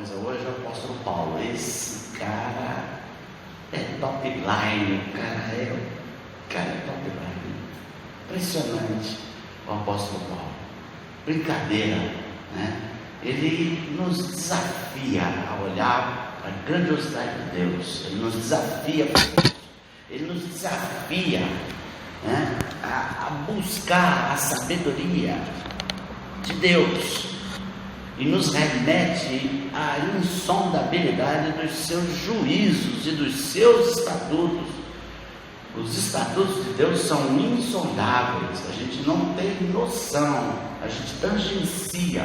coisa hoje, é o apóstolo Paulo. Esse cara é top line, o cara é top line. Impressionante o apóstolo Paulo. Brincadeira, né? Ele nos desafia a olhar para a grandiosidade de Deus. Ele nos desafia, né, a buscar a sabedoria de Deus, e nos remete à insondabilidade dos seus juízos e dos seus estatutos. Os estatutos de Deus são insondáveis, a gente não tem noção, a gente tangencia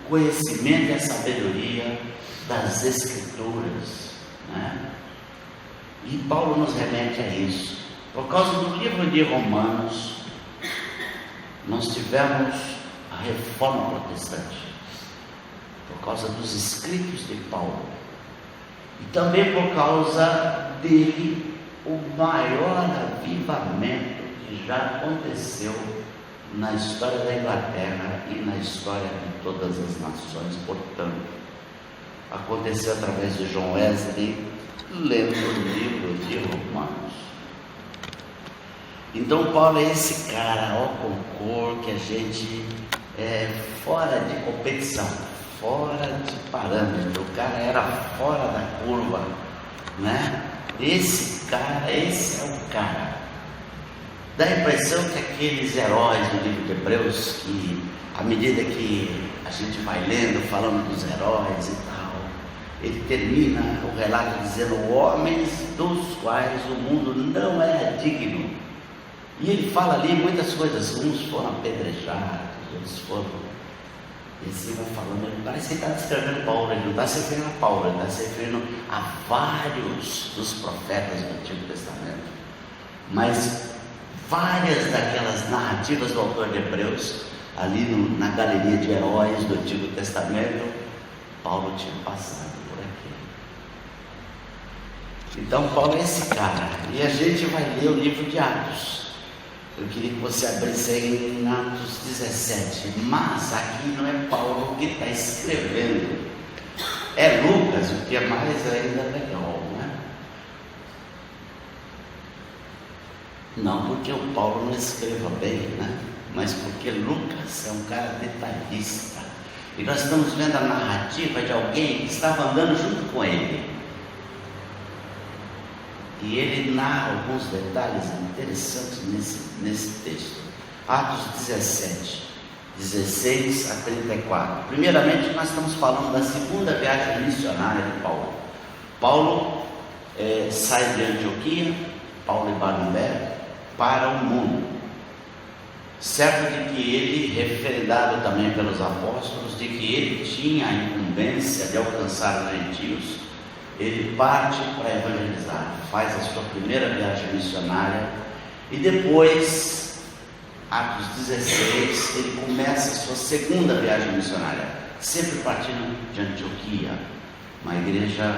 o conhecimento e a sabedoria das Escrituras, né? E Paulo nos remete a isso. Por causa do livro de Romanos, nós tivemos a reforma protestante, por causa dos escritos de Paulo, e também por causa dele, o maior avivamento que já aconteceu na história da Inglaterra e na história de todas as nações. Portanto, aconteceu através de John Wesley, lendo o livro de Romanos. Então Paulo é esse cara ao concor que a gente é fora de competição, fora de parâmetro. O cara era fora da curva, né? Esse é o cara. Dá a impressão que aqueles heróis do livro de Hebreus, que à medida que a gente vai lendo, falando dos heróis e tal, ele termina o relato dizendo: homens dos quais o mundo não era digno. E ele fala ali muitas coisas. Uns foram apedrejados, outros foram. Eles vão falando, parece que ele está descrevendo Paulo. Ele não está se referindo a Paulo, ele está se referindo a vários dos profetas do Antigo Testamento. Mas várias daquelas narrativas do autor de Hebreus, ali na galeria de heróis do Antigo Testamento, Paulo tinha passado por aqui. Então Paulo é esse cara, e a gente vai ler o livro de Atos. Eu queria que você abrisse aí em Atos 17, mas aqui não é Paulo que está escrevendo, é Lucas, o que é mais ainda legal, né? Não porque o Paulo não escreva bem, né? Mas porque Lucas é um cara detalhista, e nós estamos vendo a narrativa de alguém que estava andando junto com ele. E ele narra alguns detalhes interessantes nesse texto. Atos 17, 16 a 34. Primeiramente, nós estamos falando da segunda viagem missionária de Paulo. Paulo sai de Antioquia, Paulo e Barnabé, para o mundo. Certo de que ele, referendado também pelos apóstolos, de que ele tinha a incumbência de alcançar os gentios, ele parte para evangelizar, faz a sua primeira viagem missionária, e depois, Atos 16, ele começa a sua segunda viagem missionária, sempre partindo de Antioquia, uma igreja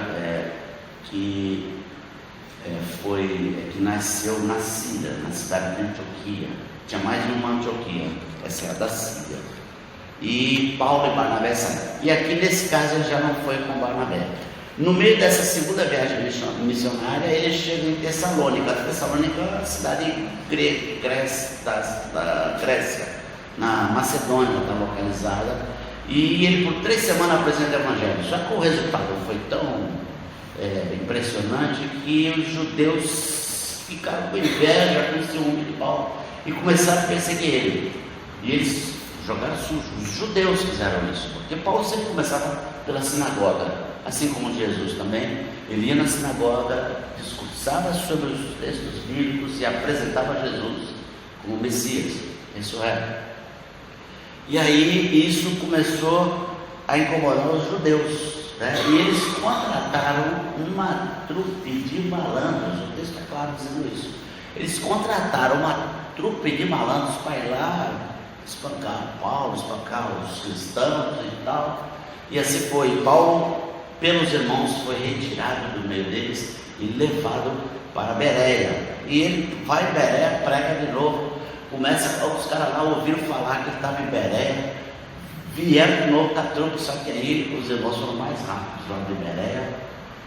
que nasceu na Síria, na cidade de Antioquia. Tinha mais de uma Antioquia, essa era da Síria. E Paulo e Barnabé saíram. E aqui nesse caso ele já não foi com Barnabé. No meio dessa segunda viagem missionária, ele chega em Tessalônica. Tessalônica é uma cidade da Grécia, na Macedônia, está localizada. E ele por 3 semanas apresenta o Evangelho. Só que o resultado foi tão impressionante que os judeus ficaram com inveja, com ciúme de Paulo e começaram a perseguir ele. E eles jogaram sujo. Os judeus fizeram isso, porque Paulo sempre começava pela sinagoga. Assim como Jesus também, ele ia na sinagoga, discursava sobre os textos bíblicos e apresentava Jesus como Messias, ressurreto. E aí isso começou a incomodar os judeus, né? E eles contrataram uma trupe de malandros, o texto é claro dizendo isso. Eles contrataram uma trupe de malandros para ir lá espancar Paulo, espancar os cristãos e tal. E assim foi. Paulo, pelos irmãos, foi retirado do meio deles e levado para Bereia. E ele vai em Bereia, prega de novo. Começa, os caras lá ouviram falar que ele estava em Bereia, vieram de novo da trupe, só que aí os irmãos foram mais rápidos lá de Bereia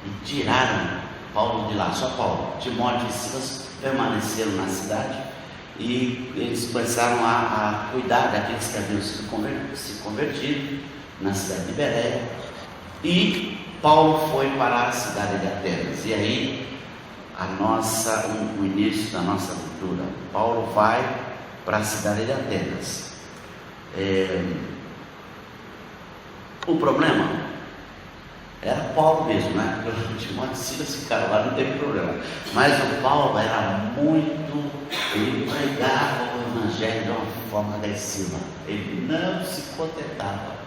e tiraram Paulo de lá, só Paulo. Timóteo e Silas permaneceram na cidade e eles começaram a cuidar daqueles que haviam se convertido na cidade de Bereia, e Paulo foi para a cidade de Atenas. E aí o início da nossa leitura, Paulo vai para a cidade de Atenas. O problema era Paulo mesmo, né? Porque o Timóteo e Silas ficaram lá, não teve problema. Mas o Paulo era ele pregava o evangelho de uma forma agressiva. Ele não se contentava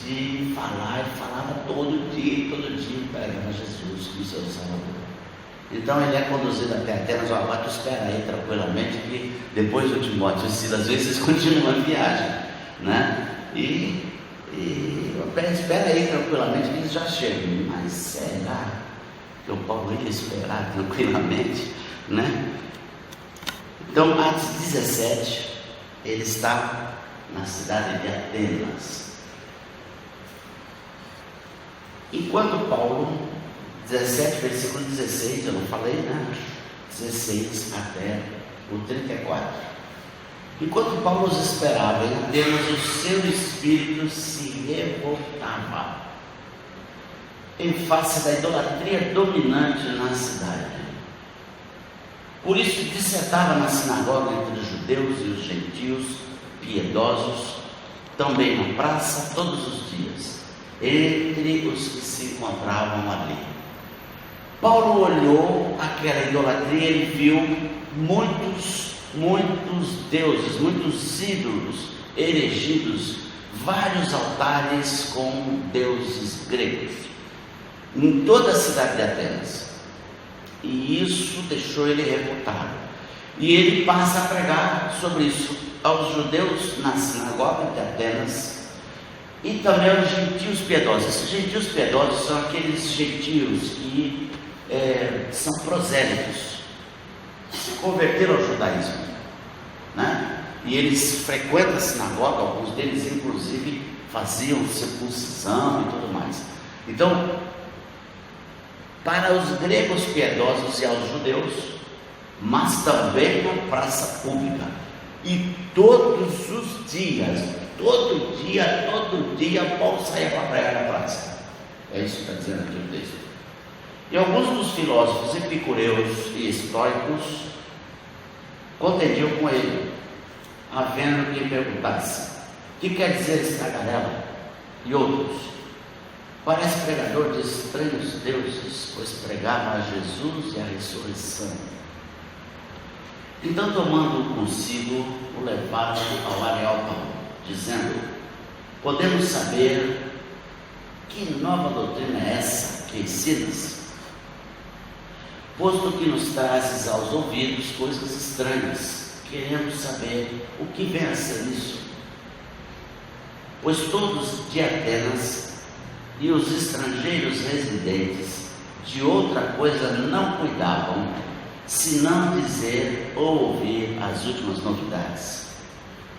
de falar, ele falava todo dia pregava Jesus como seu Salvador. Então ele é conduzido até Atenas. Agora tu espera aí tranquilamente, que depois do Timóteo e Silas, às vezes continuam a viagem, né? Espera aí tranquilamente que eles já chegam. Mas será que o Paulo ia esperar tranquilamente, né? Então, Atos 17, ele está na cidade de Atenas. Enquanto Paulo, 17, versículo 16, eu não falei, né? 16 até o 34. Enquanto Paulo os esperava em Atenas, o seu espírito se revoltava em face da idolatria dominante na cidade. Por isso dissertava na sinagoga entre os judeus e os gentios piedosos, também na praça todos os dias, entre os que se encontravam ali. Paulo olhou aquela idolatria e viu muitos deuses, muitos ídolos erigidos, vários altares com deuses gregos em toda a cidade de Atenas. E isso deixou ele revoltado. E ele passa a pregar sobre isso aos judeus na sinagoga de Atenas e também aos gentios piedosos. Esses gentios piedosos são aqueles gentios que são prosélitos, que se converteram ao judaísmo, né? E eles frequentam a sinagoga, alguns deles inclusive faziam circuncisão e tudo mais. Então, para os gregos piedosos e aos judeus, mas também na praça pública, e todos os dias, todo dia Paulo saía para pregar na praça. É isso que está dizendo aqui o texto. E alguns dos filósofos epicureus e estoicos contendiam com ele, havendo quem perguntasse: o que quer dizer esse tagarela? E outros: parece pregador de estranhos deuses, pois pregava a Jesus e a ressurreição. Então, tomando consigo, o levaram ao Areópago, dizendo: podemos saber que nova doutrina é essa que ensinas? Posto que nos trazes aos ouvidos coisas estranhas, queremos saber o que vem a ser isso. Pois todos de Atenas e os estrangeiros residentes de outra coisa não cuidavam, senão dizer ou ouvir as últimas novidades.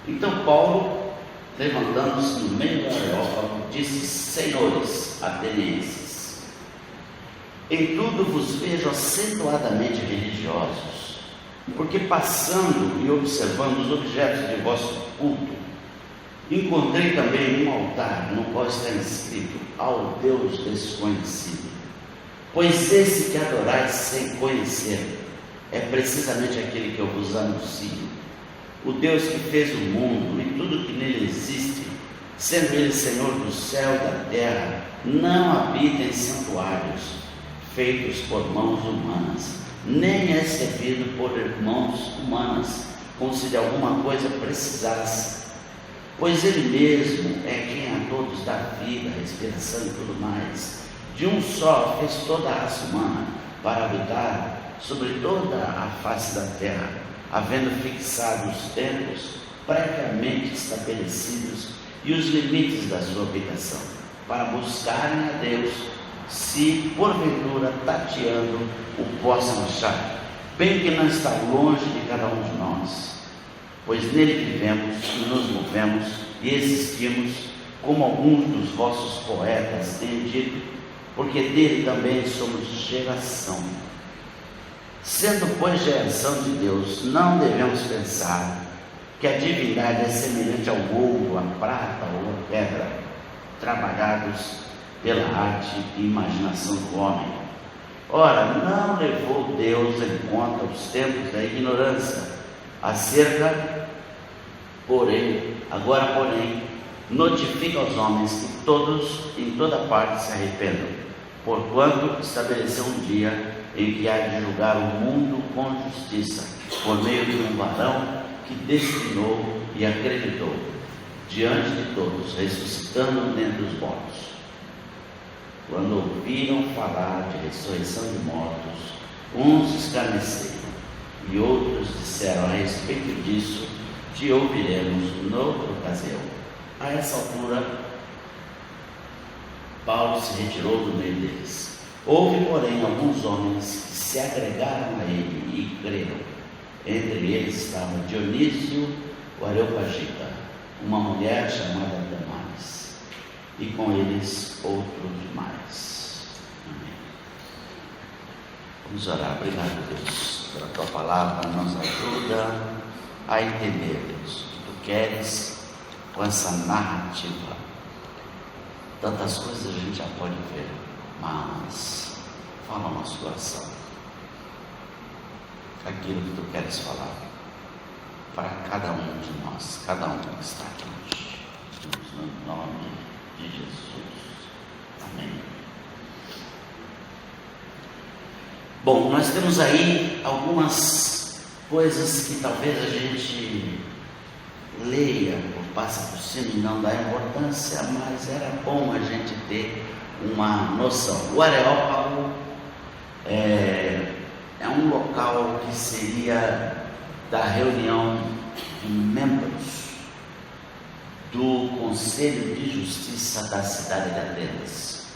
Então Paulo, levantando-se no meio do Areópago, disse: senhores atenienses, em tudo vos vejo acentuadamente religiosos, porque passando e observando os objetos de vosso culto, encontrei também um altar no qual está escrito: ao Deus desconhecido. Pois esse que adorais sem conhecer é precisamente aquele que eu vos anuncio, o Deus que fez o mundo e tudo que nele existe, sendo ele Senhor do céu e da terra, não habita em santuários feitos por mãos humanas, nem é servido por mãos humanas, como se de alguma coisa precisasse, pois ele mesmo é quem a todos dá vida, respiração e tudo mais. De um só fez toda a raça humana para habitar sobre toda a face da terra, havendo fixado os tempos previamente estabelecidos e os limites da sua habitação, para buscarem a Deus, se porventura tateando o possam achar, bem que não está longe de cada um de nós, pois nele vivemos e nos movemos e existimos, como alguns dos vossos poetas têm dito, porque dele também somos geração. Sendo, pois, geração de Deus, não devemos pensar que a divindade é semelhante ao ouro, à prata ou à pedra, trabalhados pela arte e imaginação do homem. Ora, não levou Deus em conta os tempos da ignorância, agora, porém, notifica aos homens que todos, em toda parte, se arrependam, porquanto estabeleceu um dia em que há de julgar o mundo com justiça, por meio de um varão que destinou e acreditou, diante de todos, ressuscitando dentre os mortos. Quando ouviram falar de ressurreição de mortos, uns escarneceram, e outros disseram: a respeito disso, te ouviremos noutra ocasião. A essa altura, Paulo se retirou do meio deles. Houve, porém, alguns homens que se agregaram a ele e creram. Entre eles estava Dionísio, o Areopagita, uma mulher chamada Damaris, e com eles outros mais. Amém. Vamos orar. Obrigado, Deus, pela tua palavra. Nos ajuda a entendermos o que tu queres com essa narrativa. Tantas coisas a gente já pode ver, mas fala ao nosso coração aquilo que tu queres falar para cada um de nós, cada um que está aqui hoje, no nome de Jesus. Amém. Bom, nós temos aí algumas coisas que talvez a gente leia ou passe por cima e não dá importância, mas era bom a gente ter uma noção. O Areópago é um local que seria da reunião de membros do Conselho de Justiça da cidade de Atenas.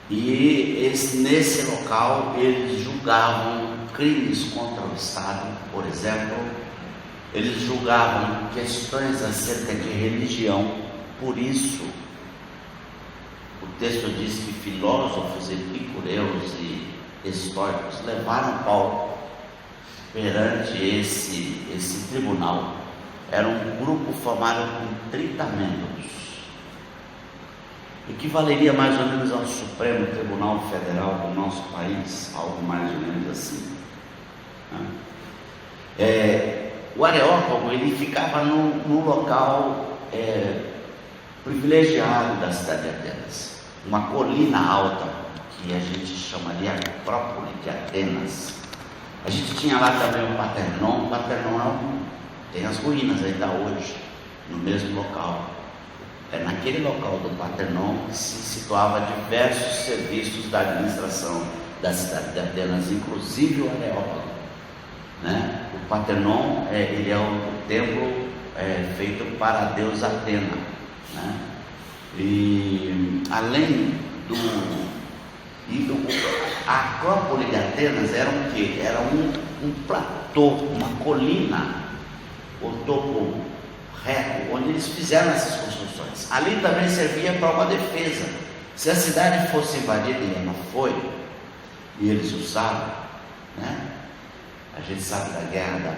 E nesse local eles julgavam crimes contra o Estado, por exemplo. Eles julgavam questões acerca de religião. Por isso, o texto diz que filósofos, epicureus e estoicos levaram Paulo perante esse tribunal. Era um grupo formado por 30 membros, equivaleria mais ou menos ao Supremo Tribunal Federal do nosso país, algo mais ou menos assim. O Areópago, ele ficava num local privilegiado da cidade de Atenas, uma colina alta, que a gente chamaria Acrópole de Atenas. A gente tinha lá também o Paternon. O Paternon tem as ruínas ainda hoje, no mesmo local. É naquele local do Paternon que se situava diversos serviços da administração da cidade de Atenas, inclusive o Areópago. O Paternon ele é o templo feito para a deusa Atena, E além a Acrópole de Atenas era o quê? Era um platô, uma colina, o topo reto, onde eles fizeram essas construções. Ali também servia para uma defesa. Se a cidade fosse invadida, e ela foi, e eles usaram, A gente sabe da guerra da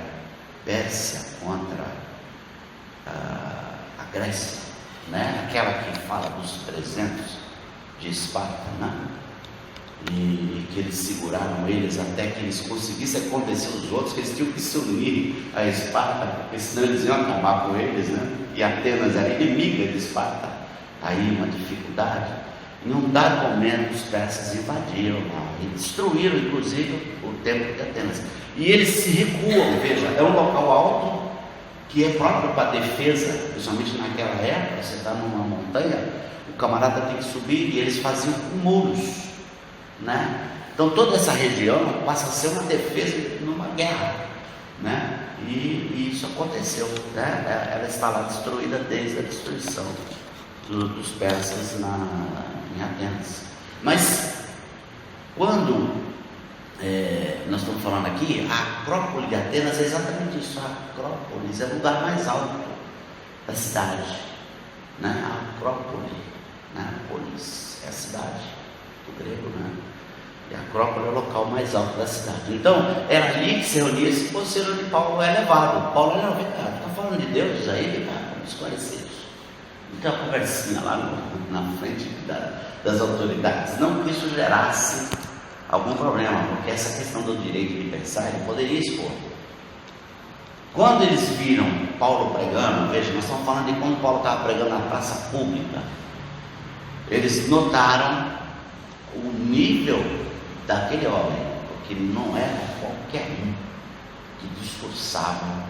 Pérsia contra a Grécia, Aquela que fala dos 300 de Esparta, E que eles seguraram eles até que eles conseguissem convencer os outros que eles tinham que se unir a Esparta, porque senão eles iam acabar com eles, E Atenas era inimiga de Esparta. Aí uma dificuldade. Em um dado momento os persas invadiram lá e destruíram inclusive o templo de Atenas. E eles se recuam, veja, é um local alto que é próprio para defesa, principalmente naquela época. Você está numa montanha, o camarada tem que subir, e eles faziam com muros, Então toda essa região passa a ser uma defesa numa guerra, E isso aconteceu, Ela está lá destruída desde a destruição dos persas em Atenas. Mas quando nós estamos falando aqui, a Acrópole de Atenas é exatamente isso. A Acrópole é o lugar mais alto, da cidade, né? A Acrópole, né? Polis é a cidade do grego, né? E a Acrópole é o local mais alto da cidade. Então, era ali que se reunia esse conselho onde Paulo é levado. Paulo era, vem cá, está falando de Deus aí, vem cá, vamos esclarecer isso. Então, a conversinha lá na frente das autoridades, não que isso gerasse algum problema, porque essa questão do direito de pensar, ele poderia expor. Quando eles viram Paulo pregando, veja, nós estamos falando de quando Paulo estava pregando na praça pública, eles notaram o nível daquele homem, porque não era qualquer um que discursava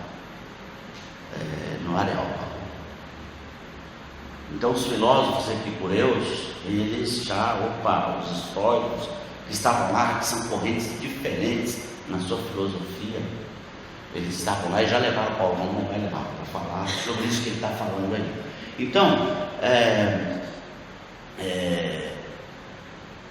no Areópago. Então os filósofos epicureus, eles já, os estoicos que estavam lá, que são correntes diferentes na sua filosofia, eles estavam lá e já levaram Paulo, não vai levar para falar sobre isso que ele está falando aí. Então,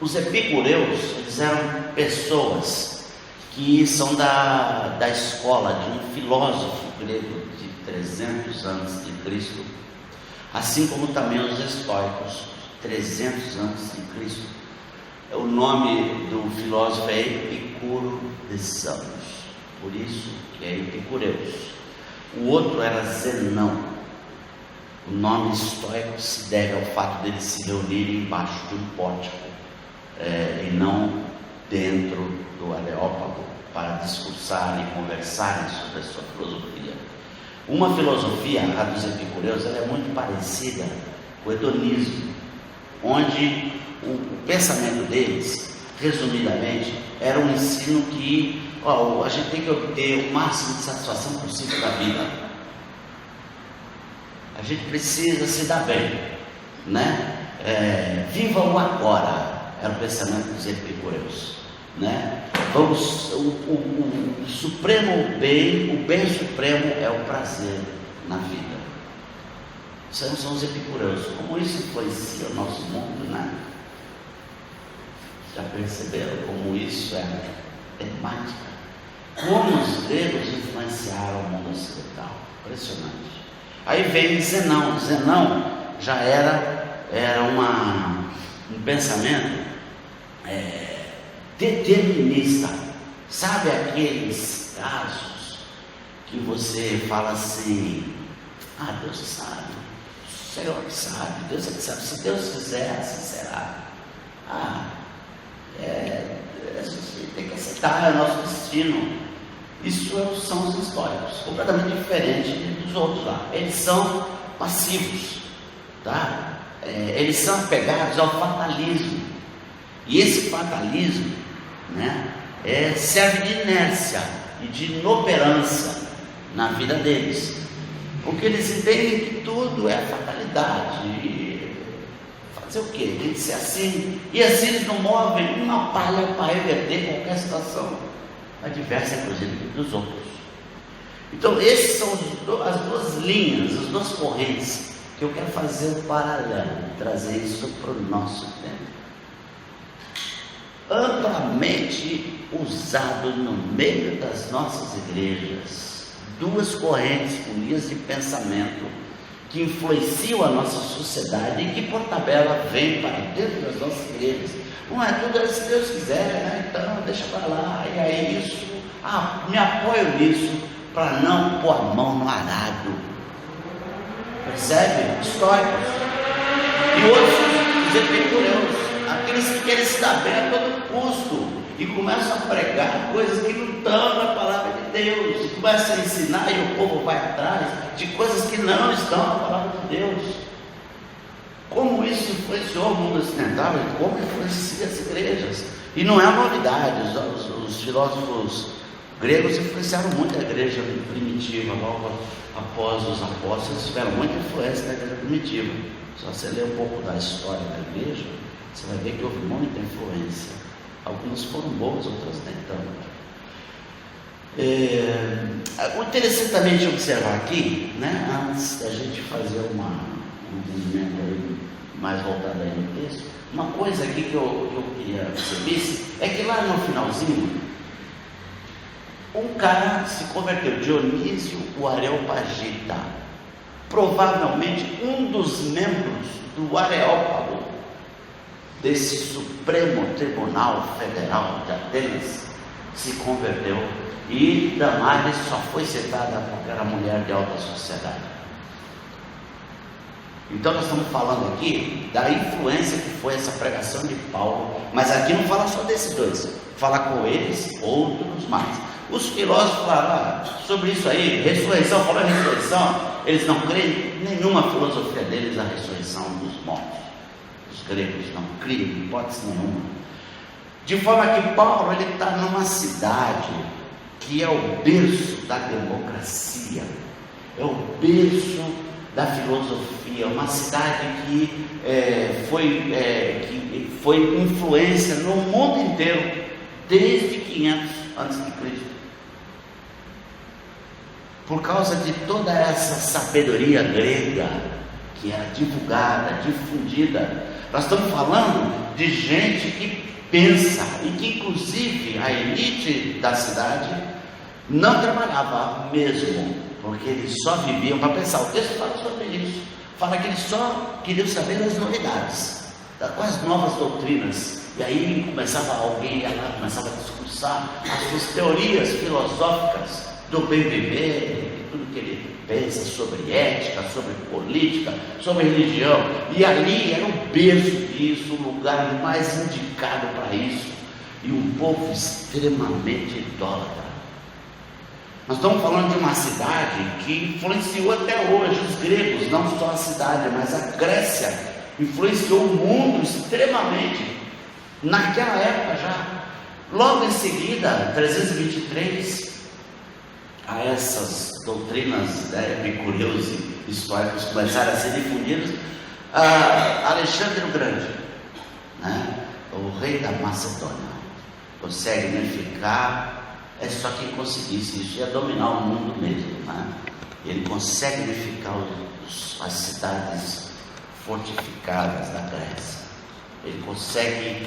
os epicureus, eles eram pessoas que são da escola de um filósofo grego de 300 anos de Cristo, assim como também os estoicos, 300 anos de Cristo. O nome do filósofo é Epicuro de Samos, por isso que é Epicureus. O outro era Zenão. O nome estoico se deve ao fato deles se reunirem embaixo de um pórtico, e não dentro do Areópago, para discursarem e conversarem sobre a sua filosofia. Uma filosofia, a dos epicureus, ela é muito parecida com o hedonismo, onde o pensamento deles, resumidamente, era um ensino que a gente tem que obter o máximo de satisfação possível da vida. A gente precisa se dar bem, né? Viva o agora. Era o pensamento dos epicureus, né? O supremo bem, o bem supremo é o prazer na vida. São os epicureus. Como isso influencia o nosso mundo, né? Já perceberam como isso é temática? Como os gregos influenciaram o mundo ocidental? Impressionante. Aí veio Zenão. Zenão já era um pensamento determinista. Sabe aqueles casos que você fala assim: Deus sabe, o Senhor que sabe, Deus é que sabe, se Deus quiser, assim será. A gente tem que aceitar, é o nosso destino. Isso são os históricos, completamente diferente dos outros lá. Eles são passivos, tá? Eles são apegados ao fatalismo. E esse fatalismo, né, serve de inércia e de inoperância na vida deles, porque eles entendem que tudo é fatalidade. E fazer o quê? Tem que ser assim. E assim eles não movem uma palha para reverter qualquer situação adversa, inclusive dos outros. Então, esses são as duas linhas, as duas correntes que eu quero fazer um paralelo, trazer isso para o nosso tempo. Amplamente usado no meio das nossas igrejas, duas correntes com linhas de pensamento que influenciam a nossa sociedade e que por tabela vem para dentro das nossas igrejas. Não é tudo se Deus quiser, né? Então deixa para lá, e aí isso, me apoio nisso para não pôr a mão no arado. Percebe? Históricos. E outros, os epicureus, aqueles que querem se dar bem a todo custo e começam a pregar coisas que não estão na palavra de Deus, e começam a ensinar e o povo vai atrás de coisas que não estão na palavra de Deus. Como isso influenciou o mundo ocidental e como influencia as igrejas. E não é novidade, os filósofos gregos influenciaram muito a igreja primitiva. Logo após os apóstolos, tiveram muita influência na igreja primitiva. Se você ler um pouco da história da igreja, você vai ver que houve muita influência. Algumas foram boas, outras nem tanto. O interessante também de observar aqui, né, antes da gente fazer um entendimento aí mais voltado aí no texto, uma coisa aqui que eu queria que você visse, é que lá no finalzinho, um cara se converteu, Dionísio o Areopagita. provavelmente um dos membros do Areópago desse Supremo Tribunal Federal de Atenas se converteu, e Damares só foi citada porque era mulher de alta sociedade. Então nós estamos falando aqui da influência que foi essa pregação de Paulo, mas aqui não fala só desses dois, fala com eles outros mais. Os filósofos falaram sobre isso aí, ressurreição, falando em ressurreição, eles não creem em nenhuma filosofia deles a ressurreição dos mortos. Os gregos não criam em hipótese nenhuma. De forma que Paulo está numa cidade que é o berço da democracia, é o berço da filosofia, uma cidade que foi influência no mundo inteiro desde 500 a.C. Por causa de toda essa sabedoria grega que era divulgada, difundida. Nós estamos falando de gente que pensa, e que inclusive a elite da cidade não trabalhava mesmo, porque eles só viviam para pensar. O texto fala sobre isso, fala que eles só queriam saber das novidades, das novas doutrinas. E aí alguém ia lá, começava a discursar as suas teorias filosóficas do bem viver, tudo que ele pensa sobre ética, sobre política, sobre religião. E ali era o berço disso, o lugar mais indicado para isso, e um povo extremamente idólatra. Nós estamos falando de uma cidade que influenciou até hoje os gregos, não só a cidade, mas a Grécia influenciou o mundo extremamente naquela época já. Logo em seguida, 323, a essas doutrinas epicureus e históricos começaram a ser difundidas, Alexandre o Grande, o rei da Macedônia, consegue unificar. É só quem conseguisse isso, ia dominar o mundo mesmo, Ele consegue unificar as cidades fortificadas da Grécia. Ele consegue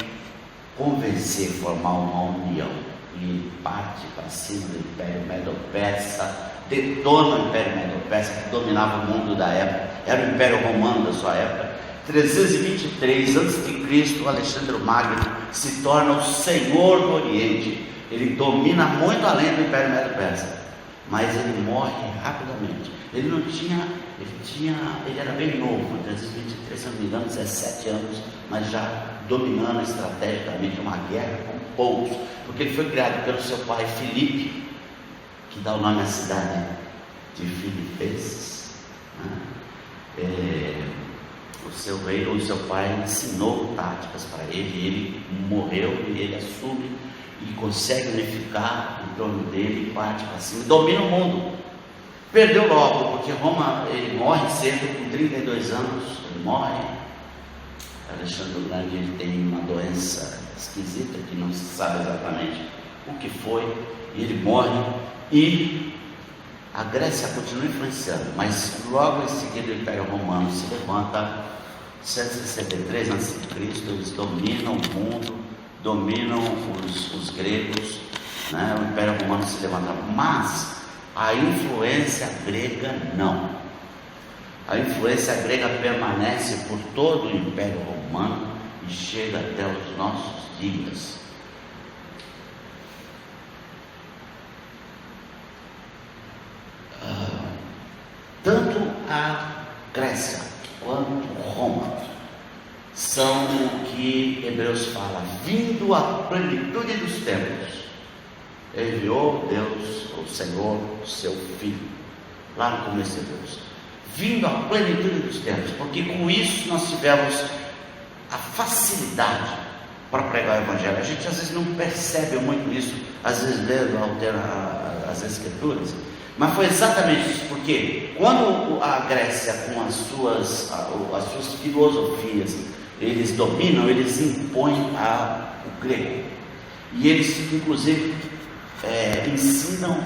convencer, formar uma união, e parte para cima do Império Medo-Persa, detona o Império Medo-Persa, que dominava o mundo da época, era o Império Romano da sua época. 323 a.C., Alexandre o Magno se torna o Senhor do Oriente. Ele domina muito além do Império Medo-Persa, mas ele morre rapidamente. Ele era bem novo, 323, se não me engano, 17 anos, mas já dominando estrategicamente uma guerra com povos, porque ele foi criado pelo seu pai Filipe, que dá o nome à cidade de Filipenses. O seu pai ensinou táticas para ele, ele morreu e ele assume e consegue unificar em torno dele, parte para cima, domina o mundo. Perdeu logo, porque Roma, ele morre cedo, com 32 anos, ele morre. Alexandre o Grande, ele tem uma doença esquisita, que não se sabe exatamente o que foi, e ele morre, e a Grécia continua influenciando, mas logo em seguida o Império Romano se levanta, 163 a.C., eles dominam o mundo, dominam os gregos, o Império Romano se levanta, mas a influência grega não. A influência grega permanece por todo o Império Romano e chega até os nossos dias. Tanto a Grécia quanto Roma são o que Hebreus fala, vindo à plenitude dos tempos, enviou Deus, o Senhor, o seu Filho, lá no começo de Hebreus, vindo à plenitude dos tempos, porque com isso nós tivemos a facilidade para pregar o Evangelho. A gente às vezes não percebe muito isso, às vezes lendo as Escrituras, mas foi exatamente isso, porque quando a Grécia, com as suas filosofias, eles dominam, eles impõem o grego, e eles inclusive ensinam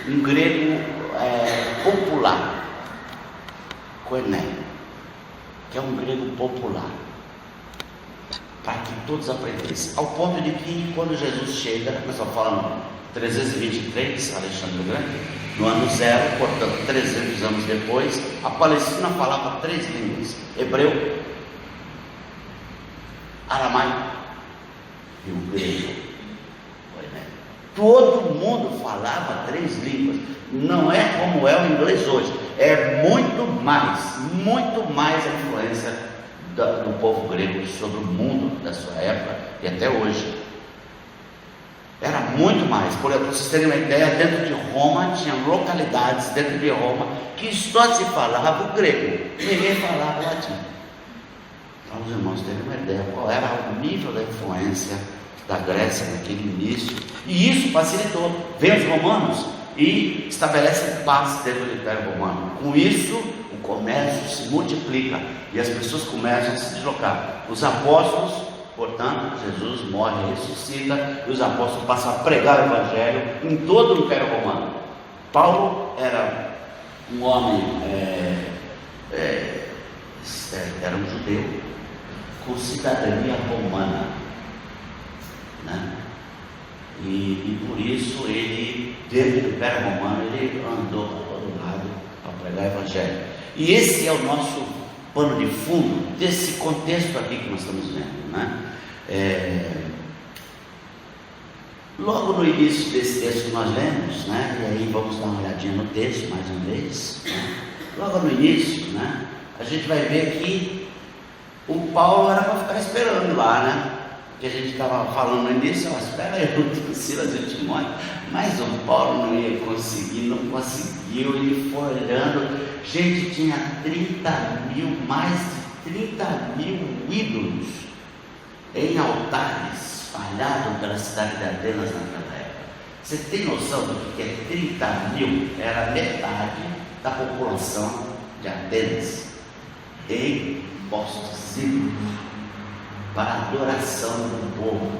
um grego popular, koiné, que é um grego popular, para que todos aprendessem, ao ponto de que quando Jesus chega, nós estamos falando 323, Alexandre o Grande, No ano 0, portanto 300 anos depois, a Palestina falava 3 línguas: hebreu, aramaico e o grego. Todo mundo falava 3 línguas. Não é como é o inglês hoje. É muito mais a influência do povo grego sobre o mundo da sua época e até hoje. Era muito mais. Por exemplo, para vocês terem uma ideia, dentro de Roma tinha localidades dentro de Roma que só se falava o grego, ninguém falava latim. Para os irmãos terem uma ideia qual era o nível da influência da Grécia naquele início. E isso facilitou. Vem os romanos e estabelecem paz dentro do Império Romano. Com isso, o comércio se multiplica e as pessoas começam a se deslocar. Os apóstolos, portanto, Jesus morre e ressuscita, e os apóstolos passam a pregar o Evangelho em todo o Império Romano. Paulo era um homem, era um judeu com cidadania romana, né? E por isso ele, dentro do Império Romano, ele andou para todo lado para pregar o Evangelho. E esse é o nosso pano de fundo desse contexto aqui que nós estamos vendo, né? Logo no início desse texto que nós lemos, né? E aí vamos dar uma olhadinha no texto mais uma vez, né? Logo no início, né? A gente vai ver que o Paulo era para ficar esperando lá, né? Que a gente estava falando no início, espera aí, eu Silas e Timóteo, mas o Paulo não ia conseguir, não conseguiu, ele foi olhando, gente, tinha 30 mil, mais de 30 mil ídolos em altares espalhados pela cidade de Atenas naquela época. Você tem noção do que é 30 mil? Era metade da população de Atenas em postos ídolos para adoração do povo,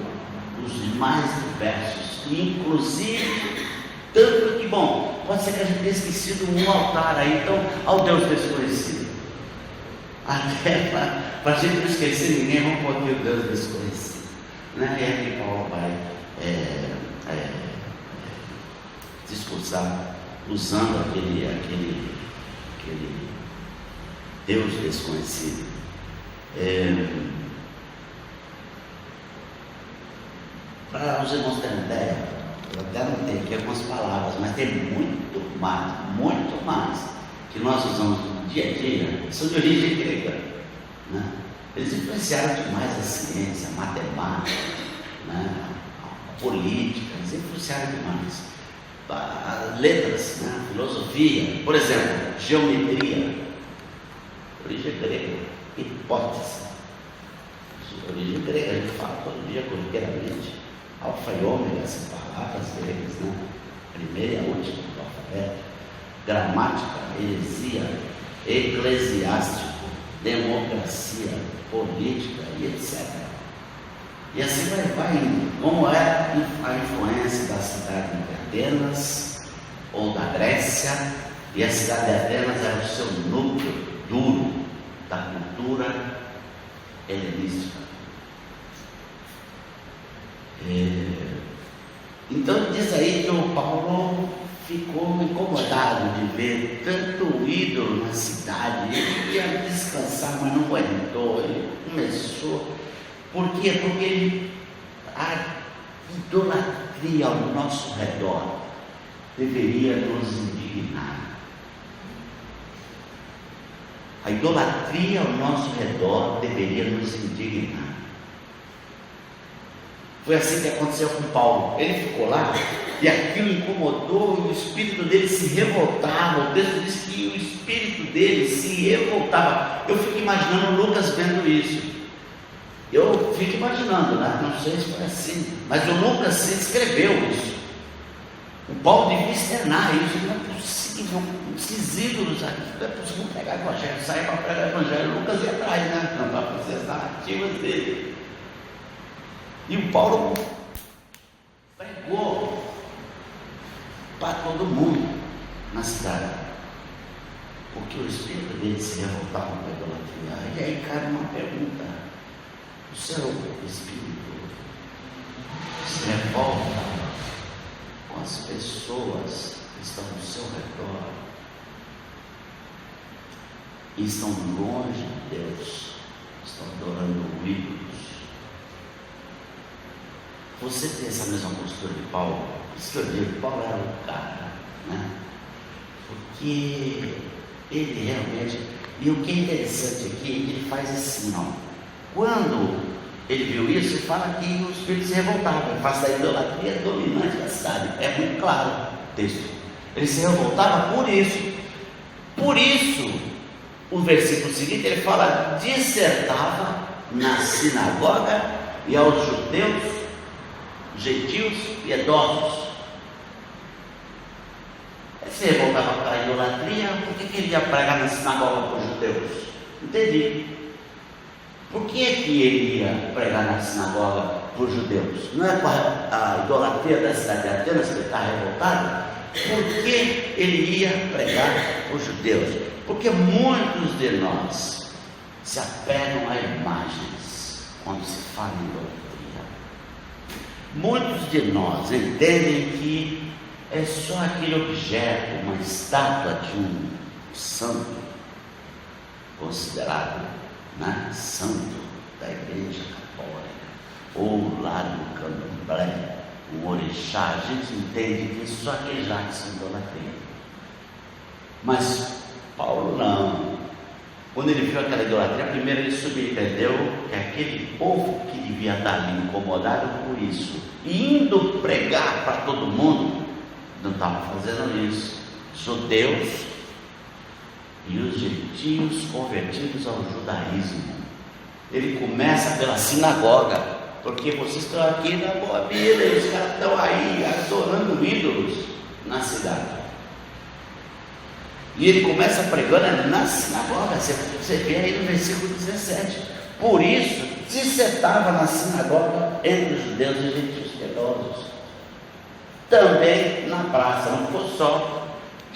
os mais diversos, inclusive, tanto que, bom, pode ser que a gente tenha esquecido um altar aí, então, ao Deus desconhecido, até para a gente não esquecer ninguém, vamos pôr aqui o Deus desconhecido, né? E aí Paulo vai discursar usando aquele Deus desconhecido. Para os irmãos terem ideia, eu até não tenho aqui algumas palavras, mas tem muito mais que nós usamos no dia a dia, são de origem grega, né? Eles influenciaram demais a ciência, a matemática, né? A política, eles influenciaram demais. As letras, né? A filosofia, por exemplo, geometria, origem grega, hipótese, origem grega, a gente fala todo dia corriqueiramente. Alfa e ômega, são palavras gregas, né? Primeira e a última do alfabeto. Gramática, heresia, eclesiástico, democracia, política e etc. E assim vai indo. Como é a influência da cidade de Atenas ou da Grécia, e a cidade de Atenas era o seu núcleo duro da cultura helenística. Então diz aí que o Paulo ficou incomodado de ver tanto ídolo na cidade. Ele ia descansar, mas não aguentou. Ele começou. Por quê? Porque a idolatria ao nosso redor deveria nos indignar. A idolatria ao nosso redor deveria nos indignar. Foi assim que aconteceu com Paulo. Ele ficou lá e aquilo incomodou, e o espírito dele se revoltava. O texto diz que o espírito dele se revoltava. Eu fico imaginando Lucas vendo isso. Eu fico imaginando, né? Não sei se foi assim, mas o Lucas se escreveu isso. O Paulo devia externar isso. Não é possível, esses ídolos aqui, não é possível pregar o Evangelho, sair para pregar o Evangelho. Lucas ia atrás, né? Não, para fazer as narrativas dele. E o Paulo pregou para todo mundo na cidade, porque o espírito dele se revoltava com a idolatria. E aí cabe uma pergunta: o seu espírito se revolta com as pessoas que estão ao seu redor e estão longe de Deus, estão adorando ídolos. Você tem essa mesma postura de Paulo? Isso que eu digo, Paulo era um cara, né? Porque ele realmente, e o que é interessante aqui é que ele faz assim, ó. Quando ele viu isso, ele fala que os filhos se revoltavam, ele faz da idolatria dominante da cidade, é muito claro o texto. Ele se revoltava por isso. Por isso, o versículo seguinte, ele fala, dissertava na sinagoga e aos judeus, gentios piedosos. Ele se revoltava para a idolatria. Por que ele ia pregar na sinagoga para os judeus? Entendi. Por que ele ia pregar na sinagoga para os judeus? Não é para a idolatria da cidade de Atenas que ele está revoltado? Por que ele ia pregar para os judeus? Porque muitos de nós se apegam a imagens quando se fala em idolatria. Muitos de nós entendem que é só aquele objeto, uma estátua de um santo, considerado, né, santo da Igreja Católica, ou lá no Candomblé, o orixá. A gente entende que só aqueles lá que são idolatria. Mas Paulo não. Quando ele viu aquela idolatria, primeiro ele subentendeu que aquele povo que devia estar ali incomodado por isso, e indo pregar para todo mundo, não estava fazendo isso. Judeus e os gentios convertidos ao judaísmo. Ele começa pela sinagoga, porque vocês estão aqui na boa vida e os caras estão aí adorando ídolos na cidade. E ele começa pregando na sinagoga. Você vê aí no versículo 17. Por isso, dissertava na sinagoga entre os judeus e gentios piedosos. Também na praça, não foi só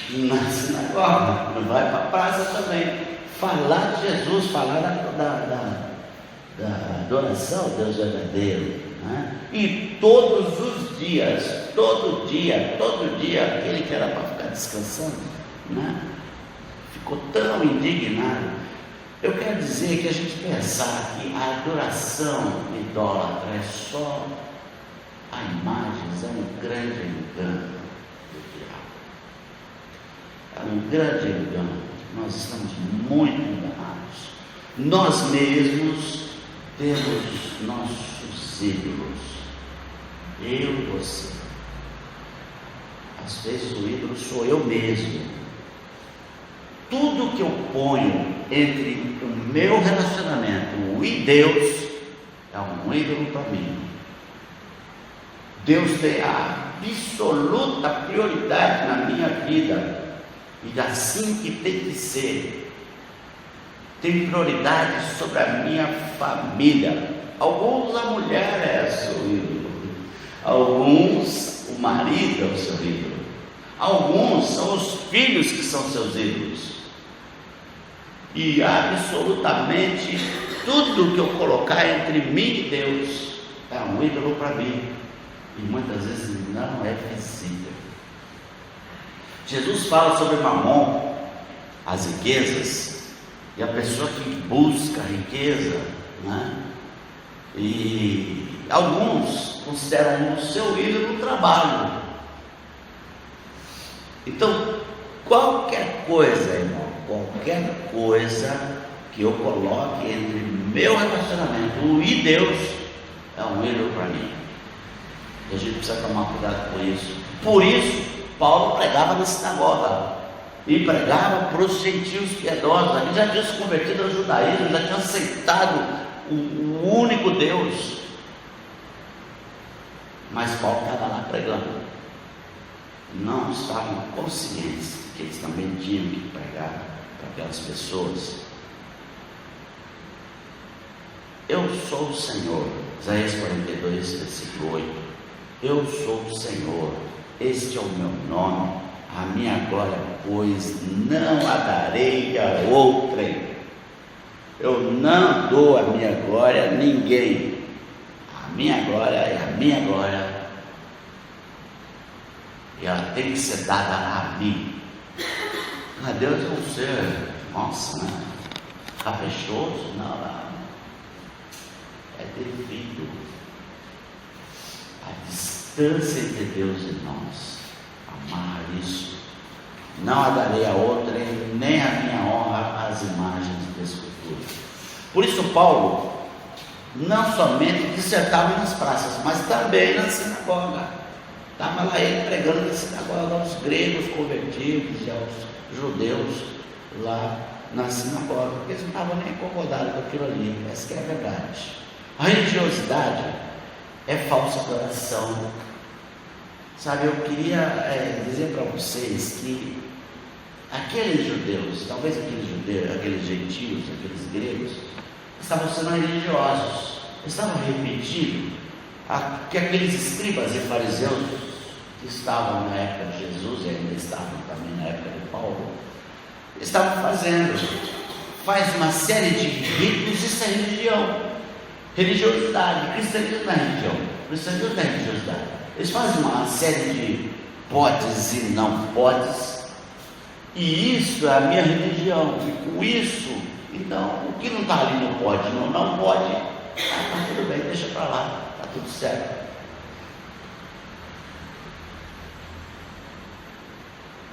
na sinagoga, não vai para a praça também. Falar de Jesus, falar da adoração ao Deus verdadeiro, né? E todos os dias, todo dia, aquele que era para ficar descansando, né, ficou tão indignado. Eu quero dizer que a gente pensar que a adoração idólatra é só a imagens, é um grande engano do diabo. É um grande engano. Nós estamos muito enganados. Nós mesmos temos nossos ídolos. Eu e você. Às vezes o ídolo sou eu mesmo. Tudo que eu ponho entre o meu relacionamento e Deus é um ídolo para mim. Deus tem a absoluta prioridade na minha vida, e assim que tem que ser. Tem prioridade sobre a minha família. Alguns a mulher é seu ídolo, alguns o marido é o seu ídolo, alguns são os filhos que são seus ídolos. E absolutamente tudo que eu colocar entre mim e Deus é um ídolo para mim, e muitas vezes não é visível. Jesus fala sobre Mamon, as riquezas, e a pessoa que busca a riqueza, né? E alguns consideram o seu ídolo o trabalho. Então, qualquer coisa, irmão, qualquer coisa que eu coloque entre meu relacionamento e Deus é um ídolo para mim. E a gente precisa tomar cuidado com isso. Por isso, Paulo pregava na sinagoga e pregava para os gentios piedosos. Eles já tinham se convertido ao judaísmo, já tinham aceitado o único Deus. Mas Paulo estava lá pregando. Não estavam conscientes que eles também tinham que pregar para aquelas pessoas. Eu sou o Senhor. Isaías 42, versículo 8. Eu sou o Senhor, este é o meu nome, a minha glória, pois não a darei a outrem. Eu não dou a minha glória a ninguém. A minha glória é a minha glória. e ela tem que ser dada ali. Deus é um ser, nossa, caprichoso, não. É devido à distância entre Deus e nós. Amar isso. Não darei a outra, nem a minha honra às imagens de escultura. Por isso Paulo não somente dissertava nas praças, mas também na sinagoga. Estava lá ele pregando na sinagoga aos gregos convertidos e aos judeus lá na sinagoga, porque eles não estavam nem incomodados com aquilo ali. Essa que é a verdade. A religiosidade é falsa adoração. Sabe, eu queria dizer para vocês que aqueles judeus, talvez aqueles gentios, aqueles gregos, estavam sendo religiosos, estavam repetindo que aqueles escribas e fariseus que estavam na época de Jesus e ainda estavam também na época de Paulo, estavam fazendo. Faz uma série de ritos, isso é religião. Religiosidade, cristianismo não é religião, cristianismo não é religiosidade. Eles fazem uma série de podes e não podes, e isso é a minha religião, e com isso, então, o que não está ali não pode, não pode, tá tudo bem, deixa para lá, está tudo certo.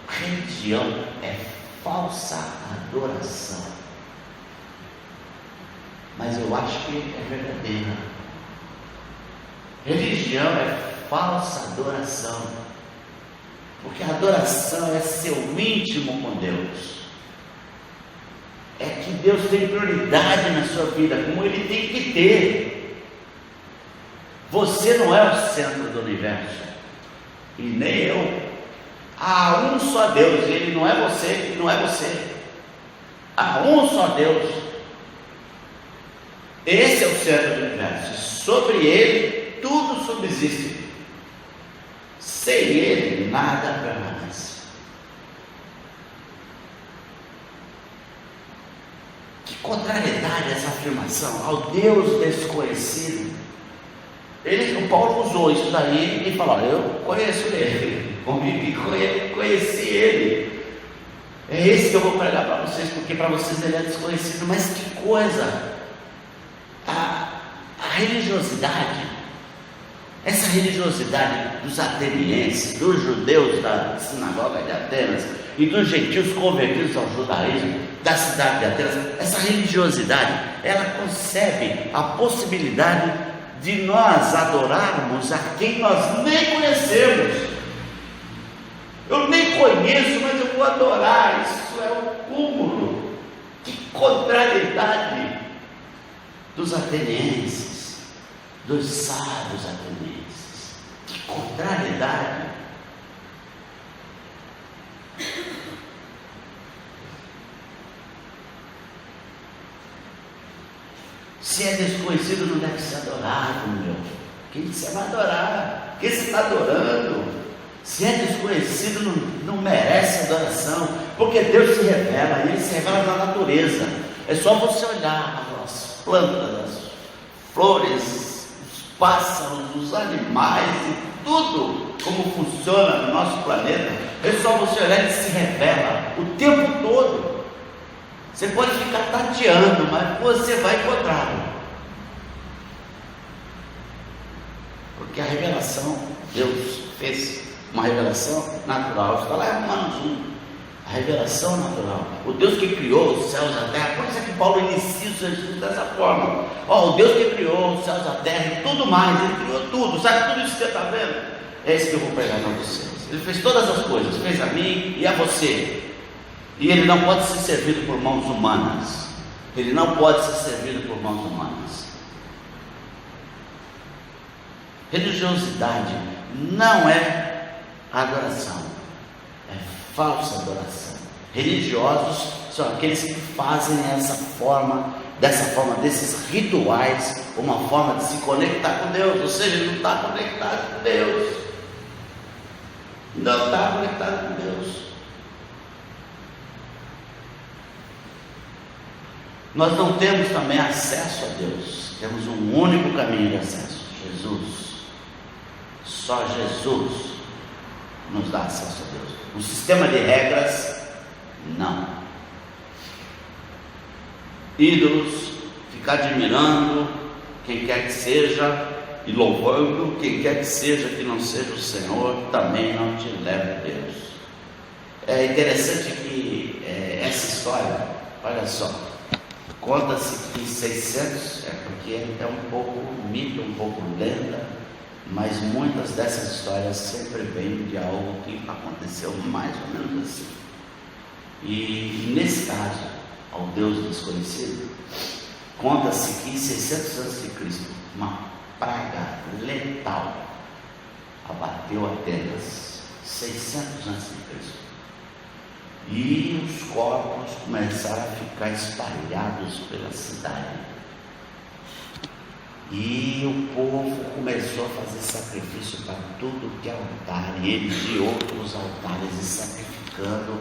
Religião é falsa adoração, mas eu acho que é verdadeira. Religião é falsa adoração, porque a adoração é seu íntimo com Deus, é que Deus tem prioridade na sua vida, como Ele tem que ter. Você não é o centro do universo, e nem eu. Há um só Deus, e Ele não é você, e não é você. Há um só Deus. Esse é o centro do universo, e sobre Ele tudo subsiste. Sem Ele nada permanece. Que contrariedade essa afirmação ao Deus desconhecido. O Paulo usou isso daí e falou: eu conheço Ele, convivi com Ele, conheci Ele. É esse que eu vou pregar para vocês, porque para vocês Ele é desconhecido. Mas que coisa! A religiosidade, essa religiosidade dos atenienses, dos judeus da sinagoga de Atenas e dos gentios convertidos ao judaísmo da cidade de Atenas, essa religiosidade, ela concebe a possibilidade de nós adorarmos a quem nós nem conhecemos. Eu nem conheço, mas eu vou adorar. Isso é o cúmulo. Que contrariedade dos atenienses, dos sábios atenienses. Que contrariedade. Se é desconhecido, não deve ser adorado, meu. Quem você vai adorar? Quem você está adorando? Se é desconhecido, não merece adoração, porque Deus se revela, e Ele se revela na natureza. É só você olhar as plantas, as flores, os pássaros, os animais e tudo como funciona no nosso planeta. É só você olhar, Ele se revela o tempo todo. Você pode ficar tateando, mas você vai encontrá-lo. Porque a revelação, Deus fez uma revelação natural. Está lá em Romanos 1. A revelação natural. O Deus que criou os céus e a terra. Por isso é que Paulo inicia o seu estudo dessa forma. O Deus que criou os céus e a terra e tudo mais. Ele criou tudo. Sabe tudo isso que você está vendo? É isso que eu vou pregar para vocês. Ele fez todas as coisas. Fez a mim e a você. E Ele não pode ser servido por mãos humanas. Ele não pode ser servido por mãos humanas. Religiosidade não é adoração, é falsa adoração. Religiosos são aqueles que fazem dessa forma, desses rituais, uma forma de se conectar com Deus. Ou seja, ele não está conectado com Deus. Não está conectado com Deus. Nós não temos também acesso a Deus. Temos um único caminho de acesso: Jesus. Só Jesus. nos dá acesso a Deus. Um sistema de regras, não. Ídolos, ficar admirando quem quer que seja e louvando quem quer que seja que não seja o Senhor, também não te leva a Deus. É interessante que essa história, olha só, conta-se que em 600, porque é um pouco mito, um pouco lenda, mas muitas dessas histórias sempre vêm de algo que aconteceu mais ou menos assim. E nesse caso, ao Deus desconhecido, conta-se que em 600 a.C., uma praga letal abateu Atenas, 600 a.C., e os corpos começaram a ficar espalhados pela cidade. E o povo começou a fazer sacrifício para tudo que é altar, e eles de outros altares e sacrificando,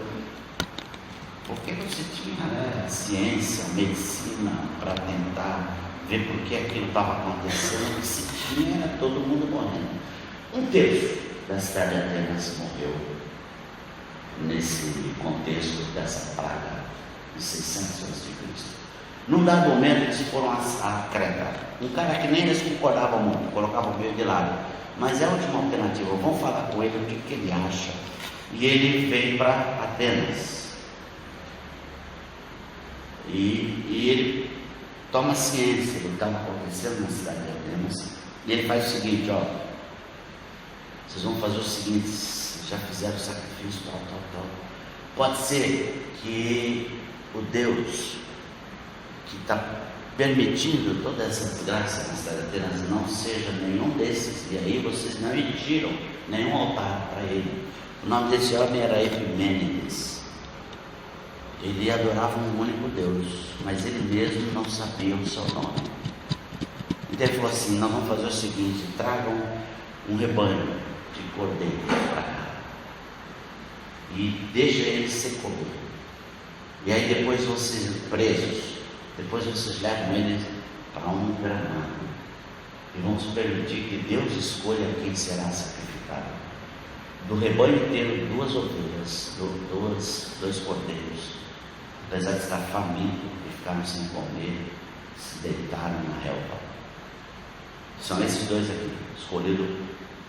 porque você tinha ciência, medicina para tentar ver por que aquilo estava acontecendo, e se tinha, era todo mundo morrendo. Um terço da cidade de Atenas morreu nesse contexto dessa praga de 600 a.C. Num dado momento eles foram a Creta, um cara que nem eles concordavam muito, colocavam meio de lado, mas é a última alternativa, vamos falar com ele o que ele acha. E ele veio para Atenas, e ele toma ciência do que estava acontecendo na cidade de Atenas, e ele faz o seguinte: ó, vocês vão fazer o seguinte, já fizeram o sacrifício, tal. Pode ser que o Deus que está permitindo toda essa desgraça na cidade de Atenas não seja nenhum desses, e aí vocês não erigiram nenhum altar para ele. O nome desse homem era Epimênides. Ele adorava um único Deus, mas ele mesmo não sabia o seu nome. Então ele falou assim: nós vamos fazer o seguinte, tragam um rebanho de cordeiros para cá e deixa eles sem comer, e aí depois vocês presos, depois vocês levam eles para um gramado e vamos permitir que Deus escolha quem será sacrificado. Do rebanho inteiro, 2 ovelhas, dois cordeiros, apesar de estar faminto e ficaram sem comer, se deitaram na relva. São esses 2 aqui, escolhidos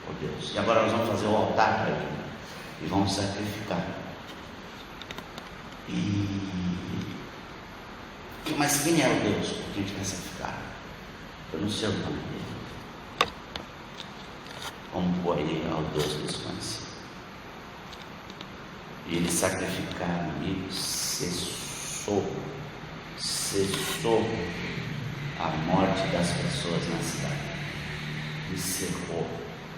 por Deus. E agora nós vamos fazer o altar para ele e vamos sacrificar. Mas quem é o Deus que a gente quer sacrificar? Eu não sei o nome dele. Vamos pôr ele ao Deus desconhecido. E eles sacrificaram, e cessou a morte das pessoas na cidade. Encerrou.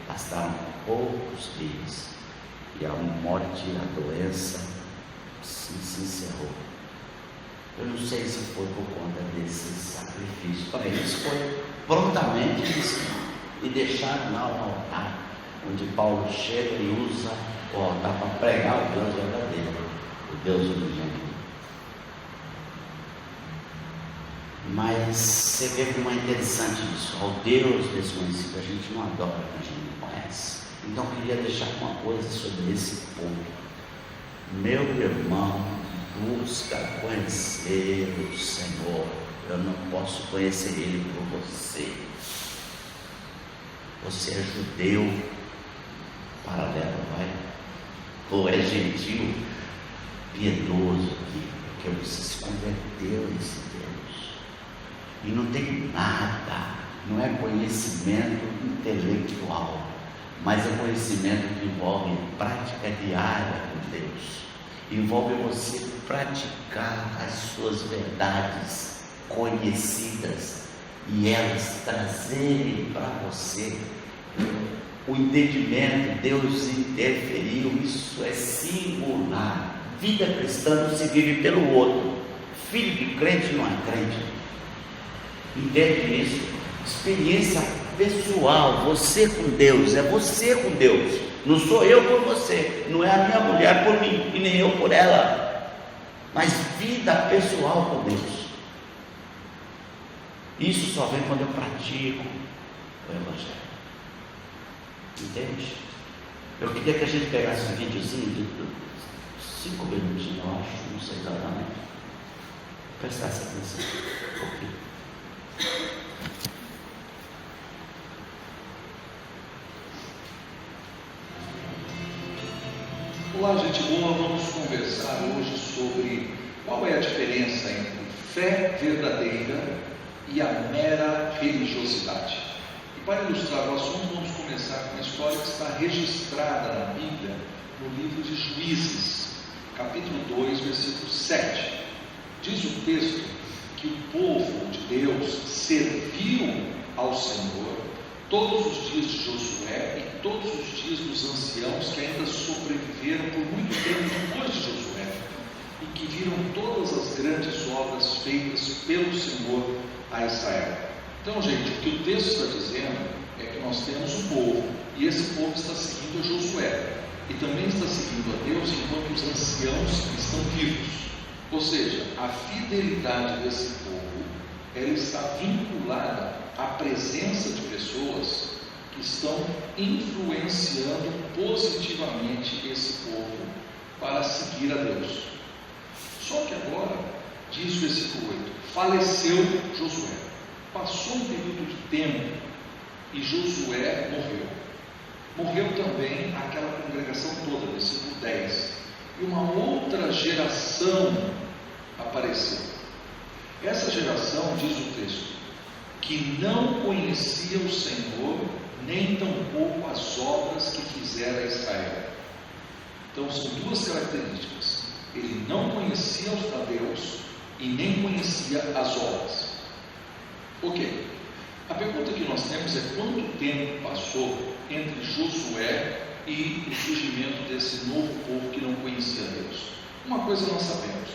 Bastaram poucos dias e a morte e a doença se encerrou. Eu não sei se foi por conta desse sacrifício. Para eles foi prontamente e deixaram lá o altar, onde Paulo chega e usa o altar para pregar o Deus verdadeiro, o Deus unigênito. Mas você vê como é interessante isso. Ao Deus desconhecido a gente não adora quem a gente não conhece. Então eu queria deixar uma coisa sobre esse ponto. Meu irmão, busca conhecer o Senhor. Eu não posso conhecer Ele por você. Você é judeu, paralelo, vai? Ou é gentil, piedoso aqui, porque você se converteu nesse Deus. E não tem nada, não é conhecimento intelectual, mas é conhecimento que envolve prática diária com Deus. Envolve você praticar as suas verdades conhecidas e elas trazerem para você o entendimento. Deus interferiu, isso é singular. Vida cristã não se vive pelo outro. Filho de crente não é crente. Entende isso? Experiência pessoal, você com Deus, é você com Deus. Não sou eu por você, não é a minha mulher por mim e nem eu por ela, mas vida pessoal com Deus. Isso só vem quando eu pratico o Evangelho. Entende? Eu queria que a gente pegasse um videozinho de 5 minutinhos, eu acho, não sei exatamente. Prestasse atenção um pouquinho. Olá, gente boa, vamos conversar hoje sobre qual é a diferença entre fé verdadeira e a mera religiosidade. E para ilustrar o assunto, vamos começar com uma história que está registrada na Bíblia, no livro de Juízes, capítulo 2, versículo 7. Diz o texto que o povo de Deus serviu ao Senhor todos os dias de Josué e todos os dias dos anciãos que ainda sobreviveram por muito tempo depois de Josué e que viram todas as grandes obras feitas pelo Senhor a Israel. Então, gente, o que o texto está dizendo é que nós temos um povo e esse povo está seguindo a Josué e também está seguindo a Deus enquanto os anciãos estão vivos. Ou seja, a fidelidade desse povo, ela está vinculada à presença de pessoas que estão influenciando positivamente esse povo para seguir a Deus. Só que agora, diz o versículo 8, faleceu Josué. Passou um período de tempo e Josué morreu. Morreu também aquela congregação toda, versículo 10. E uma outra geração apareceu. Essa geração, diz o texto, que não conhecia o Senhor, nem tampouco as obras que fizera Israel. Então são duas características. Ele não conhecia a Deus e nem conhecia as obras. Ok. A pergunta que nós temos é quanto tempo passou entre Josué e o surgimento desse novo povo que não conhecia Deus? Uma coisa nós sabemos,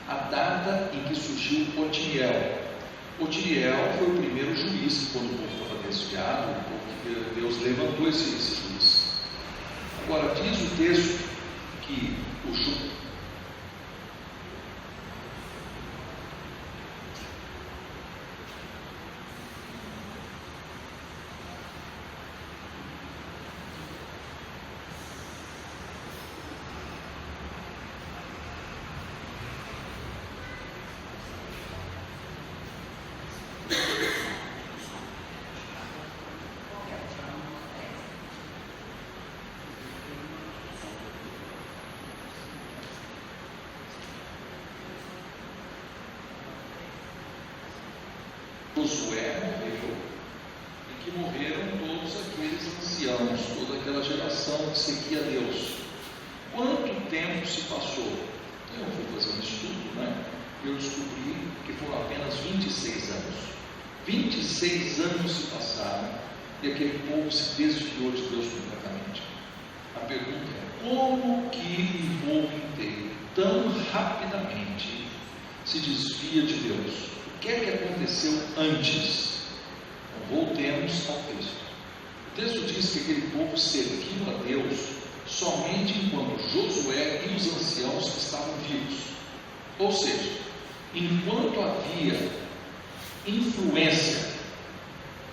a data em que surgiu Otniel. Otniel foi o primeiro juiz, quando o povo estava desviado, o povo que Deus levantou esse juiz. Agora, diz o texto que o Josué morreu e que morreram todos aqueles anciãos, toda aquela geração que seguia a Deus. Quanto tempo se passou? Eu fui fazer um estudo, e eu descobri que foram apenas 26 anos. 26 anos se passaram e aquele povo se desviou de Deus completamente. A pergunta é, como que um povo inteiro, tão rapidamente, se desvia de Deus? O que é que aconteceu antes? Então, voltemos ao texto. O texto diz que aquele povo serviu a Deus somente enquanto Josué e os anciãos estavam vivos. Ou seja, enquanto havia influência,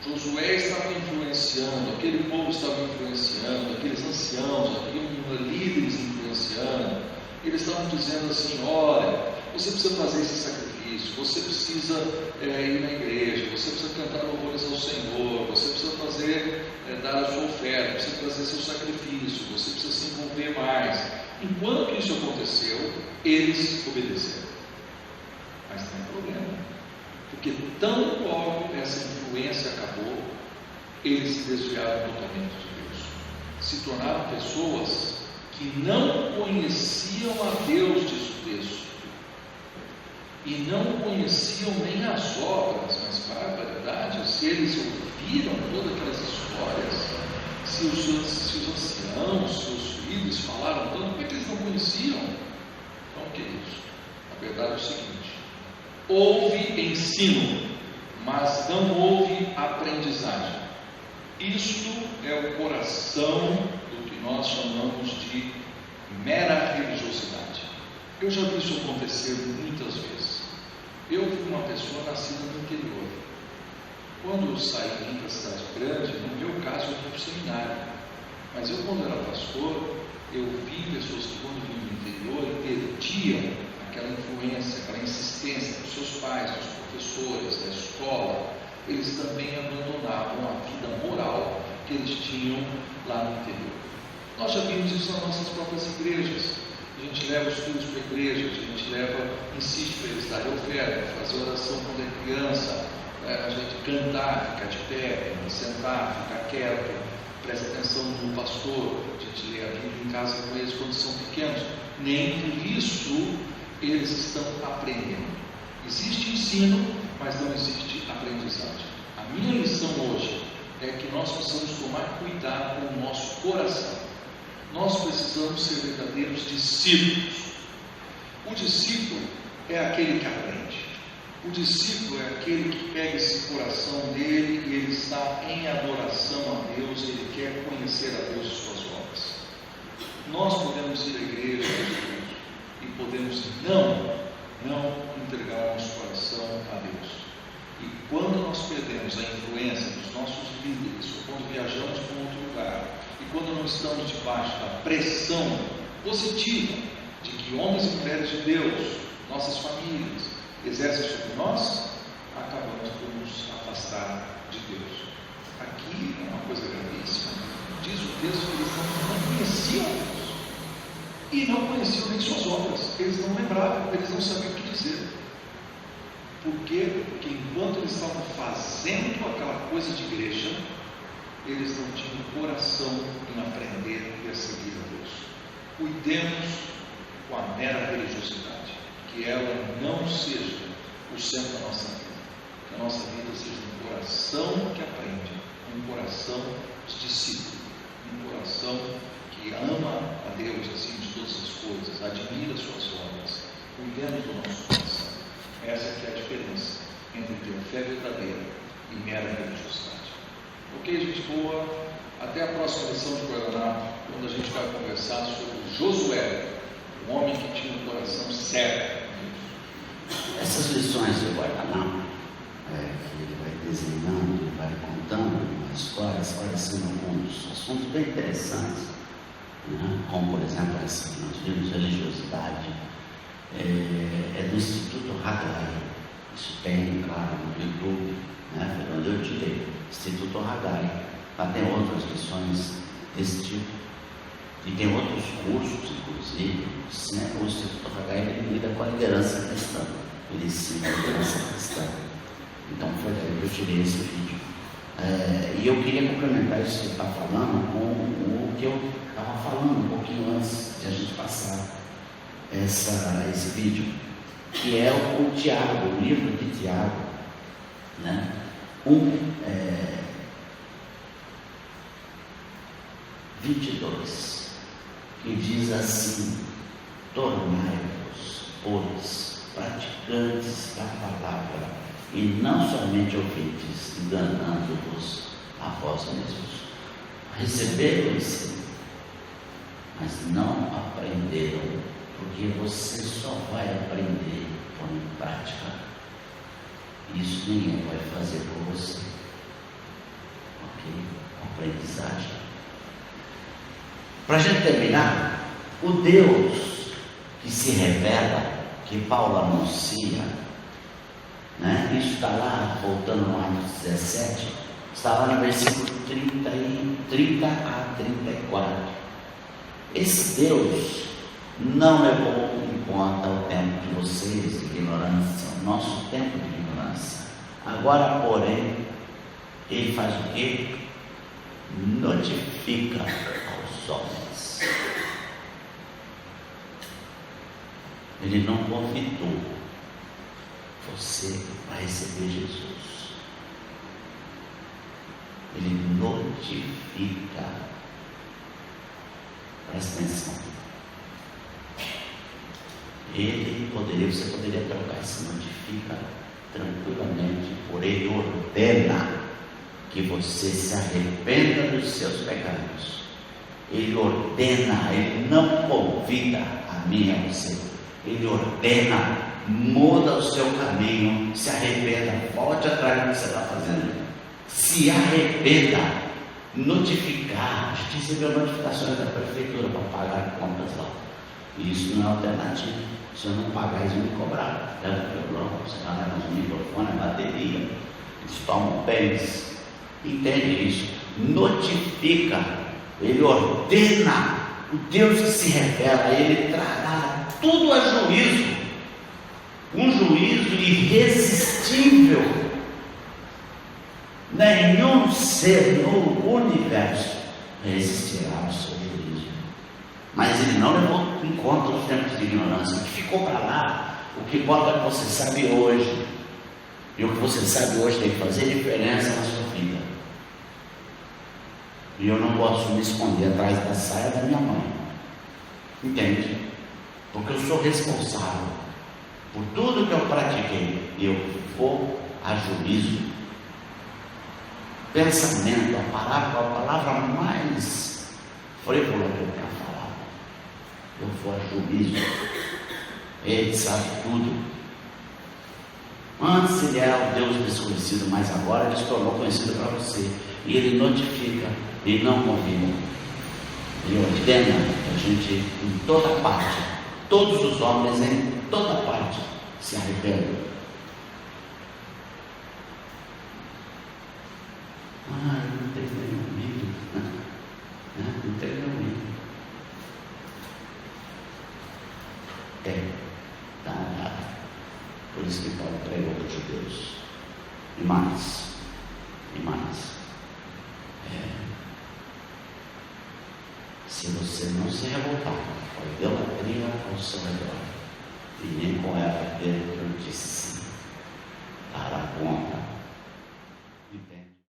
Josué estava influenciando, aquele povo estava influenciando, aqueles anciãos, haviam líderes influenciando, eles estavam dizendo assim, olha, você precisa fazer esse sacrifício, você precisa ir na igreja, você precisa cantar louvores ao Senhor, você precisa dar a sua oferta, você precisa fazer seu sacrifício, você precisa se envolver mais. Enquanto isso aconteceu, eles obedeceram. Mas tem um problema, porque tão logo essa influência acabou, eles se desviaram totalmente de Deus, se tornaram pessoas que não conheciam a Deus, diz o texto, e não conheciam nem as obras. Mas barbaridade, se eles ouviram todas aquelas histórias, se os anciãos, se os líderes falaram tanto, como é que eles não conheciam? Então, queridos, a verdade é o seguinte: houve ensino, mas não houve aprendizagem. Isto é o coração do que nós chamamos de mera religiosidade. Eu já vi isso acontecer muitas vezes. Eu fui uma pessoa nascida no interior. Quando eu saí para a cidade grande, no meu caso eu fui para o seminário. Mas eu, quando era pastor, eu vi pessoas que, quando vinham do interior, perdiam aquela influência, aquela insistência dos seus pais, dos professores, da escola. Eles também abandonavam a vida moral que eles tinham lá no interior. Nós já vimos isso nas nossas próprias igrejas. A gente leva os filhos para a igreja, a gente insiste para eles darem oferta, fazer oração quando é criança, a gente cantar, ficar de pé, sentar, ficar quieto, presta atenção no pastor, a gente lê a Bíblia em casa com eles quando são pequenos. Nem por isso eles estão aprendendo. Existe ensino, mas não existe aprendizagem. A minha lição hoje é que nós precisamos tomar cuidado com o nosso coração. Nós precisamos ser verdadeiros discípulos. O discípulo é aquele que aprende. O discípulo é aquele que pega esse coração dele e ele está em adoração a Deus, ele quer conhecer a Deus e suas obras. Nós podemos ir à igreja e podemos não entregar o nosso coração a Deus. E quando nós perdemos a influência dos nossos líderes, ou quando viajamos para um outro lugar, e quando não estamos debaixo da pressão positiva de que homens e mulheres de Deus, nossas famílias, exercem sobre nós, acabamos por nos afastar de Deus. Aqui é uma coisa gravíssima. Diz o texto que eles não conheciam Deus. E não conheciam nem suas obras. Eles não lembravam, eles não sabiam o que dizer. Por quê? Porque enquanto eles estavam fazendo aquela coisa de igreja, eles não tinham coração em aprender e a seguir a Deus. Cuidemos com a mera religiosidade, que ela não seja o centro da nossa vida. Que a nossa vida seja um coração que aprende, um coração de discípulo, um coração que ama a Deus acima de todas as coisas, admira suas obras. Cuidemos do nosso coração. Essa que é a diferença entre ter fé verdadeira e mera religiosidade. Ok, gente boa? Até a próxima lição de Guaraná, quando a gente vai conversar sobre Josué, um homem que tinha um coração sério. Essas lições de Guaraná, que ele vai desenhando, ele vai contando uma história, esclarecendo alguns assuntos bem interessantes, né? Como por exemplo essa que nós vimos, religiosidade, é do Instituto Haggai. Isso tem, claro, no YouTube, né? Onde eu tirei, Instituto Haggai. Lá tem outras lições desse tipo. E tem outros cursos, inclusive. O Instituto Haggai ele lida com a liderança cristã. Ele ensina a liderança cristã. Então foi daí que eu tirei esse vídeo. E eu queria complementar isso que ele está falando com o que eu estava falando um pouquinho antes de a gente passar esse vídeo, que é o Tiago, o livro de Tiago, né? 22, que diz assim: tornai-vos, pois, praticantes da palavra, e não somente ouvintes, enganando-vos a vós mesmos. Receberam o ensino, mas não aprenderam, porque você só vai aprender pondo em prática. Isso ninguém vai fazer por você. Ok? Aprendizagem. Para a gente terminar, o Deus que se revela, que Paulo anuncia, né? Isso está lá, voltando no Atos 17, está lá no versículo 30 a 34. Esse Deus não levou em conta o tempo de vocês, de ignorância, o nosso tempo de ignorância. Agora, porém, ele faz o quê? Notifica aos homens. Ele não convidou. Você vai receber Jesus. Ele notifica. Presta atenção. Você poderia trocar esse notifica tranquilamente, por ele ordena que você se arrependa dos seus pecados. Ele ordena, ele não convida a mim e a você. Ele ordena, muda o seu caminho, se arrependa, volte atrás do que você está fazendo. Se arrependa, notificar, a gente recebeu notificações da prefeitura para pagar contas lá. E isso não é alternativa. Se eu não pagar, eles vão me cobrar. Leva o violão, você leva os microfones, a bateria, eles tomam bens. Entende isso? Notifica, ele ordena, o Deus que se revela, ele trará tudo a juízo, um juízo irresistível. Nenhum ser no universo resistirá ao seu juízo. Mas ele não levou em conta os tempos de ignorância. O que ficou para lá, o que importa é o que você sabe hoje. E o que você sabe hoje tem que fazer diferença na sua vida. E eu não posso me esconder atrás da saia da minha mãe. Entende? Porque eu sou responsável por tudo que eu pratiquei. E eu vou a juízo. Pensamento, a palavra mais frívola que eu quero falar. Eu vou a juízo. Ele sabe tudo. Antes ele era o Deus desconhecido, mas agora ele se tornou conhecido para você. E ele notifica, e não convida. Ele ordena que a gente, em toda parte, todos os homens em toda parte, se arrependam. Não tem nenhum livro. Não tem nenhum livro. Tem. Está nada. Por isso que Paulo pregou para os judeus. E mais. Se você não se revoltar com a idolatria ao seu redor, e nem com ela dentro de si, dará conta